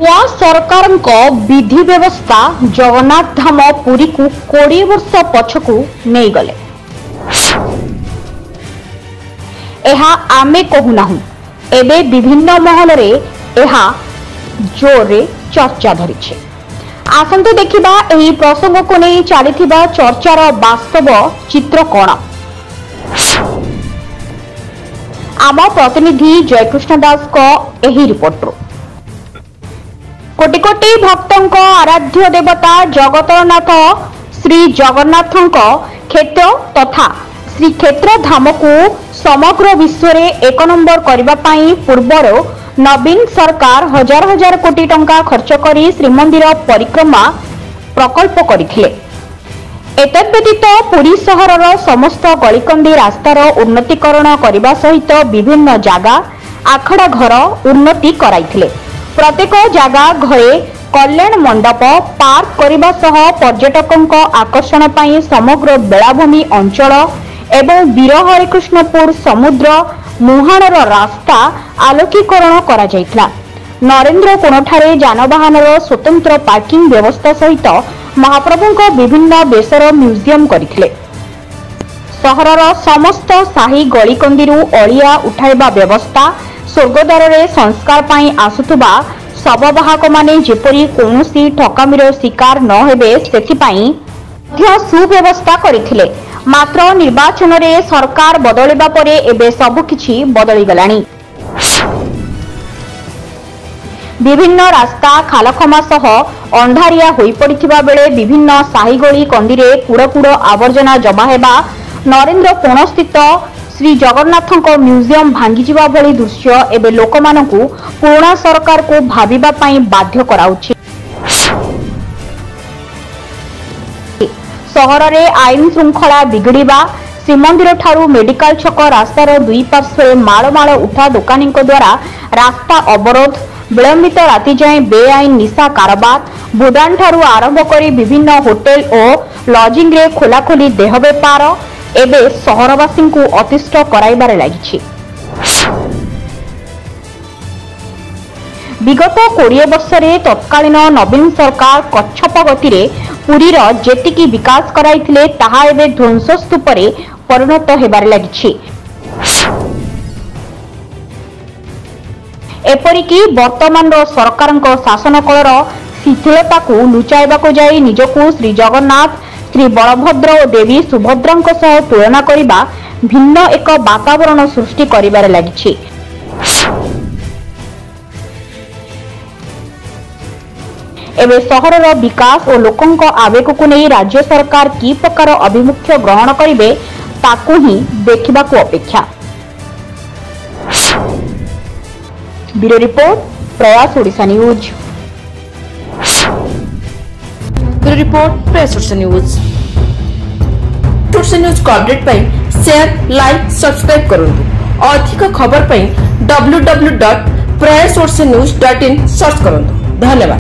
नवा सरकार विधि व्यवस्था जगन्नाथ धाम पुरी को 20 वर्ष पछकू नहीं गले। एहा आमे कहूना एबे विभिन्न महल रे एहा जोर रे चर्चा धरिछे। आसंतु देखिबा एही प्रसंग को नहीं चलीथिबा चर्चार वास्तव चित्र कोन। आम प्रतिनिधि जयकृष्ण दास को एही रिपोर्ट। कोटि कोटि भक्तों आराध्य देवता जगतनाथ श्री जगन्नाथ क्षेत्र तथा श्री क्षेत्र धाम को समग्र विश्व रे 1 नंबर करबा पाई पूर्वर नवीन सरकार हजार हजार कोटी टंका खर्च करी श्रीमंदिर परिक्रमा प्रकल्प करथिले। एतद्व्यतीत पुरी सहरर समस्त गलिकंदी रास्तार उन्नतीकरण करबा सहित विभिन्न जागा आखड़ा घर उन्नति कराइथिले। प्रत्येक जगह घरे कल्याण मंडप पार्क करबा सह पर्यटकों आकर्षण पाई समग्र बेलाभूमि अंचल एवं वीर हरिकृष्णपुर समुद्र मुहाणर रास्ता आलोकीकरण करा जायतिला। नरेंद्र कोणठारे जानवाहन स्वतंत्र पार्किंग व्यवस्था सहित महाप्रभुଙ୍କ विभिन्न बेसर म्यूजियम करथिले। सहरर समस्त साही गलिकंदीरू अलिया उठाइबा व्यवस्था स्वर्गद्वार रे संस्कार पाई आसुथुबा शववाहक माने जेपरी कोनोसी ठकामीर शिकार न हेबे सेथिपाई सुव्यवस्था करथिले। मात्र निर्वाचन रे सरकार बदलिबा परे एबे सब किछि बदली गलानी। विभिन्न रास्ता खालखमा सह अंधारिया होई पड़िथिबा बेले विभिन्न साही गली कंदीरे कुड़ आवर्जना जमा हेबा नरेंद्र कोण स्थित श्री जगन्नाथ म्यूजियम भांगीजिबा भली दृश्य एबे लोकमानंकु पुराणा सरकार को भाबिबा पाई बाध्य कराउछि। सहर रे आईन श्रृंखला बिगड़िबा श्रीमंदिर ठारू मेडिकल छक रास्तार दुई पार्श्वे माड़ माड़ उठा दोकानी द्वारा रास्ता अवरोध विलंबित राति जाए बेआईन निशा कारोबार भूदान ठारू आरंभ करी विभिन्न होटेल और लॉजिंग रे खोलाखोली देह बेपार एबे सहरवासी को अतिष्ठ कराइबारे लागिछि। विगत 20 वर्ष रे तत्कालीन नवीन सरकार कच्छप गति रे पुरीर जेतिकी विकास कराइथिले ताहा एबे ध्वंस स्तूप रे परिणत हेबारे लागिछि। एपरिकी वर्तमान सरकार शासन कालर शिथिलता को लुचाइबाको जाई निजको श्री जगन्नाथ श्री बलभद्र और देवी सुभद्रा सह तुलना करिबा भिन्न एक वातावरण सृष्टि करिबारे लागिछि। एबे सहरर विकास और लोकंक आवेग को नहीं राज्य सरकार की प्रकार अभिमुख्य ग्रहण करिवे ताकू ही देखिबाको अपेक्षा। ब्यूरो रिपोर्ट प्रयास Odisha news. Bureau report press Odisha news. Odisha news को अपडेट पाई शेयर लाइक सब्सक्राइब करंतु। अधिक खबर पाई www.prayasodishanews.in सर्च करंतु। धन्यवाद।